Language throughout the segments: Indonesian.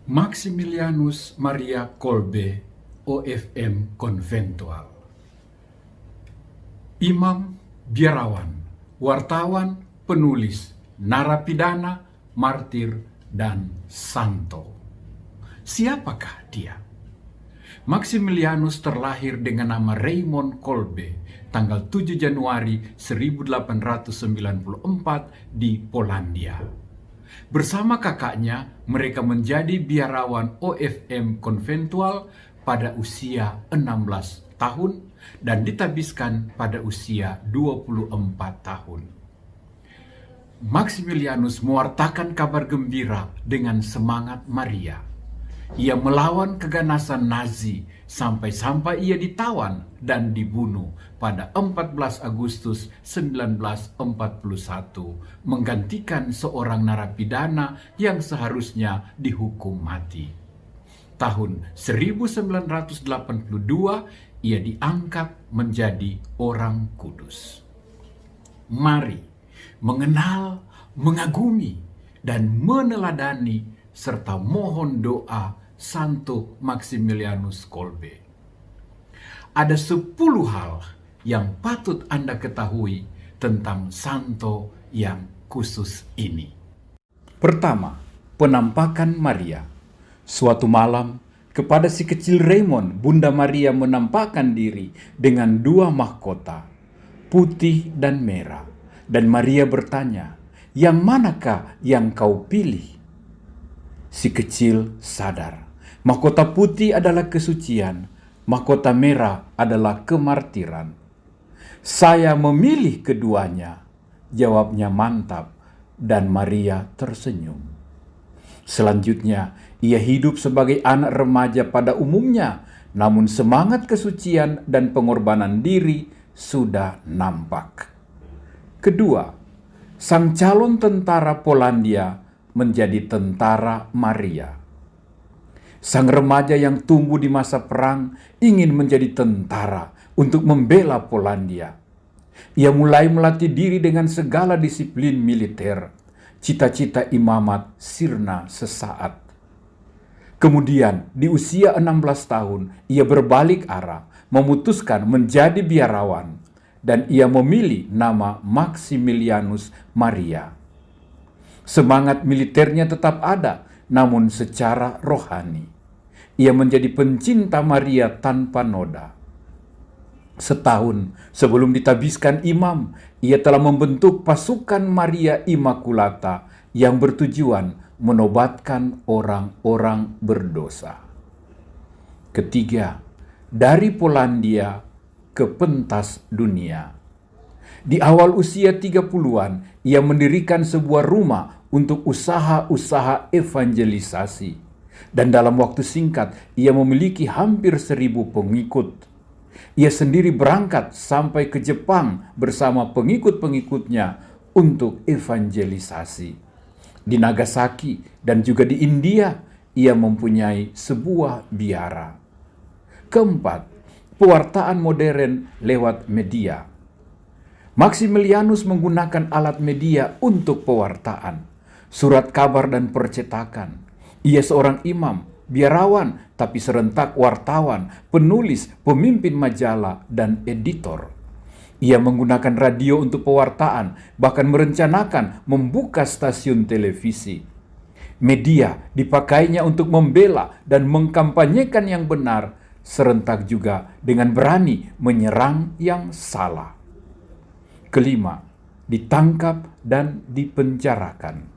Maximilianus Maria Kolbe, OFM Konventual. Imam, biarawan, wartawan, penulis, narapidana, martir, dan santo. Siapakah dia? Maximilianus terlahir dengan nama Raymond Kolbe tanggal 7 Januari 1894 di Polandia. Bersama kakaknya, mereka menjadi biarawan OFM Konventual pada usia 16 tahun dan ditabiskan pada usia 24 tahun. Maximilianus mewartakan kabar gembira dengan semangat Maria. Ia melawan keganasan Nazi sampai-sampai ia ditawan dan dibunuh pada 14 Agustus 1941, menggantikan seorang narapidana yang seharusnya dihukum mati. Tahun 1982 ia diangkat menjadi orang kudus. Mari mengenal, mengagumi, dan meneladani serta mohon doa Santo Maximilianus Kolbe. Ada 10 hal yang patut Anda ketahui tentang Santo yang khusus ini. Pertama, penampakan Maria. Suatu malam, kepada si kecil Raymond, Bunda Maria menampakkan diri dengan 2 mahkota, putih dan merah. Dan Maria bertanya, "Yang manakah yang kau pilih?" Si kecil sadar, mahkota putih adalah kesucian, mahkota merah adalah kemartiran. "Saya memilih keduanya," jawabnya mantap, dan Maria tersenyum. Selanjutnya, ia hidup sebagai anak remaja pada umumnya, namun semangat kesucian dan pengorbanan diri sudah nampak. Kedua, sang calon tentara Polandia menjadi tentara Maria. Sang remaja yang tumbuh di masa perang ingin menjadi tentara untuk membela Polandia. Ia mulai melatih diri dengan segala disiplin militer, cita-cita imamat sirna sesaat. Kemudian di usia 16 tahun ia berbalik arah, memutuskan menjadi biarawan, dan ia memilih nama Maximilianus Maria. Semangat militernya tetap ada, namun secara rohani. Ia menjadi pencinta Maria tanpa noda. Setahun sebelum ditabiskan imam, ia telah membentuk pasukan Maria Immaculata yang bertujuan menobatkan orang-orang berdosa. Ketiga, dari Polandia ke pentas dunia. Di awal usia 30-an, ia mendirikan sebuah rumah untuk usaha-usaha evangelisasi. Dan dalam waktu singkat, ia memiliki hampir 1.000 pengikut. Ia sendiri berangkat sampai ke Jepang bersama pengikut-pengikutnya untuk evangelisasi. Di Nagasaki dan juga di India, ia mempunyai sebuah biara. Keempat, pewartaan modern lewat media. Maximilianus menggunakan alat media untuk pewartaan, surat kabar dan percetakan. Ia seorang imam, biarawan, tapi serentak wartawan, penulis, pemimpin majalah, dan editor. Ia menggunakan radio untuk pewartaan, bahkan merencanakan membuka stasiun televisi. Media dipakainya untuk membela dan mengkampanyekan yang benar, serentak juga dengan berani menyerang yang salah. Kelima, ditangkap dan dipenjarakan.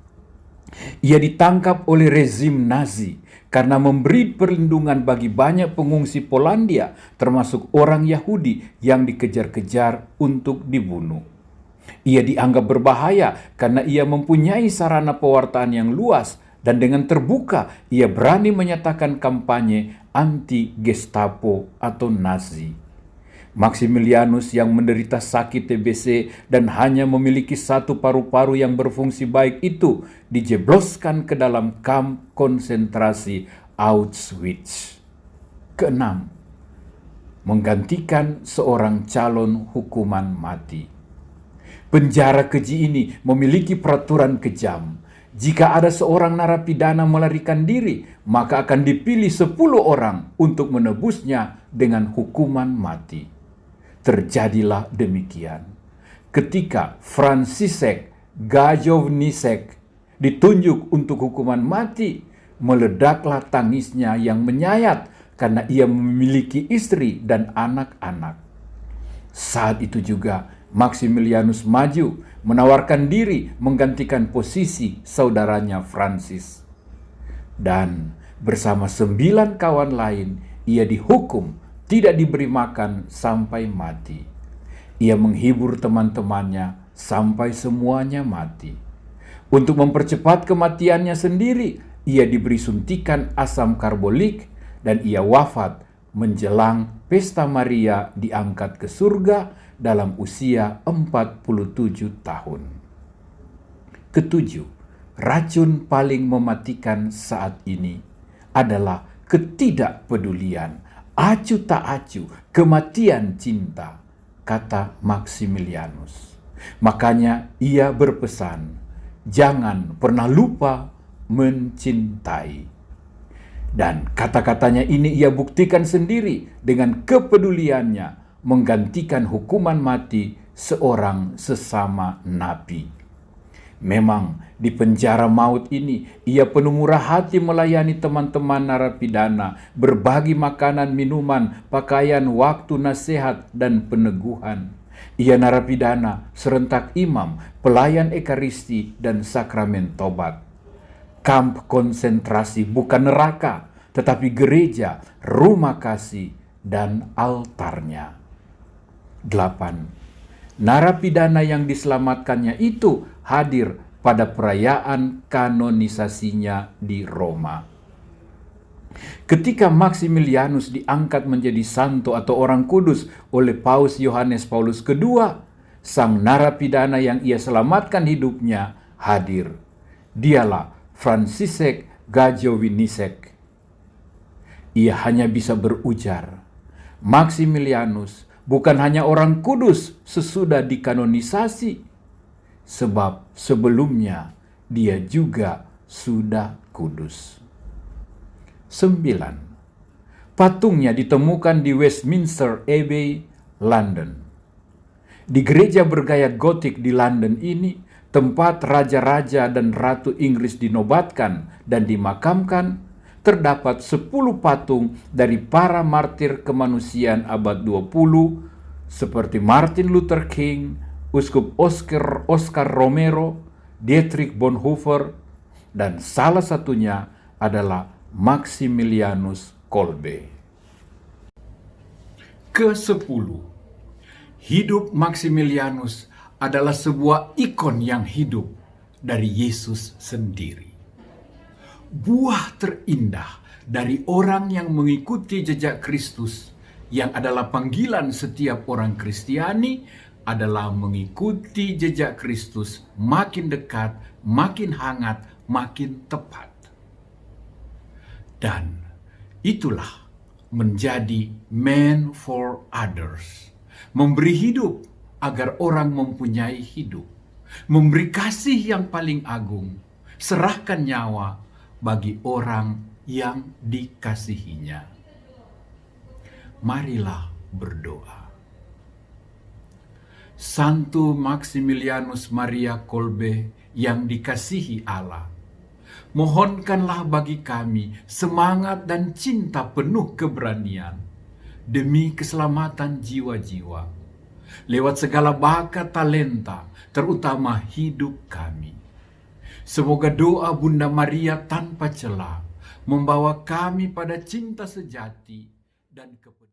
Ia ditangkap oleh rezim Nazi karena memberi perlindungan bagi banyak pengungsi Polandia, termasuk orang Yahudi yang dikejar-kejar untuk dibunuh. Ia dianggap berbahaya karena ia mempunyai sarana pewartaan yang luas, dan dengan terbuka ia berani menyatakan kampanye anti-Gestapo atau Nazi. Maximilianus yang menderita sakit TBC dan hanya memiliki 1 paru-paru yang berfungsi baik itu dijebloskan ke dalam kamp konsentrasi Auschwitz. Keenam, menggantikan seorang calon hukuman mati. Penjara keji ini memiliki peraturan kejam. Jika ada seorang narapidana melarikan diri, maka akan dipilih 10 orang untuk menebusnya dengan hukuman mati. Terjadilah demikian. Ketika Franciszek Gajowniczek ditunjuk untuk hukuman mati, meledaklah tangisnya yang menyayat karena ia memiliki istri dan anak-anak. Saat itu juga Maximilianus maju menawarkan diri menggantikan posisi saudaranya Francis. Dan bersama 9 kawan lain ia dihukum tidak diberi makan sampai mati. Ia menghibur teman-temannya sampai semuanya mati. Untuk mempercepat kematiannya sendiri, ia diberi suntikan asam karbolik dan ia wafat menjelang Pesta Maria diangkat ke surga dalam usia 47 tahun. Ketujuh, racun paling mematikan saat ini adalah ketidakpedulian, acuh tak acuh, kematian cinta, kata Maximilianus. Makanya ia berpesan, jangan pernah lupa mencintai. Dan kata-katanya ini ia buktikan sendiri dengan kepeduliannya menggantikan hukuman mati seorang sesama nabi. Memang di penjara maut ini ia penuh murah hati melayani teman-teman narapidana, berbagi makanan, minuman, pakaian, waktu, nasihat, dan peneguhan. Ia narapidana, serentak imam, pelayan ekaristi, dan sakramen tobat. Kamp konsentrasi bukan neraka, tetapi gereja, rumah kasih, dan altarnya. 8. Narapidana yang diselamatkannya itu hadir pada perayaan kanonisasinya di Roma. Ketika Maximilianus diangkat menjadi santo atau orang kudus oleh Paus Yohanes Paulus II, sang narapidana yang ia selamatkan hidupnya hadir. Dialah Franciszek Gajowniczek. Ia hanya bisa berujar, Maximilianus bukan hanya orang kudus sesudah dikanonisasi, sebab sebelumnya dia juga sudah kudus. 9. Patungnya ditemukan di Westminster Abbey, London. Di gereja bergaya gotik di London ini, tempat raja-raja dan ratu Inggris dinobatkan dan dimakamkan, terdapat 10 patung dari para martir kemanusiaan abad 20 seperti Martin Luther King, Uskup Oscar Romero, Dietrich Bonhoeffer, dan salah satunya adalah Maximilianus Kolbe. Ke-10. Hidup Maximilianus adalah sebuah ikon yang hidup dari Yesus sendiri. Buah terindah dari orang yang mengikuti jejak Kristus, yang adalah panggilan setiap orang Kristiani, adalah mengikuti jejak Kristus makin dekat, makin hangat, makin tepat. Dan itulah menjadi man for others, memberi hidup agar orang mempunyai hidup, memberi kasih yang paling agung, serahkan nyawa bagi orang yang dikasihinya. Marilah berdoa. Santo Maximilianus Maria Kolbe yang dikasihi Allah, mohonkanlah bagi kami semangat dan cinta penuh keberanian demi keselamatan jiwa-jiwa, lewat segala bakat talenta, terutama hidup kami. Semoga doa Bunda Maria tanpa celah membawa kami pada cinta sejati dan kepedulian.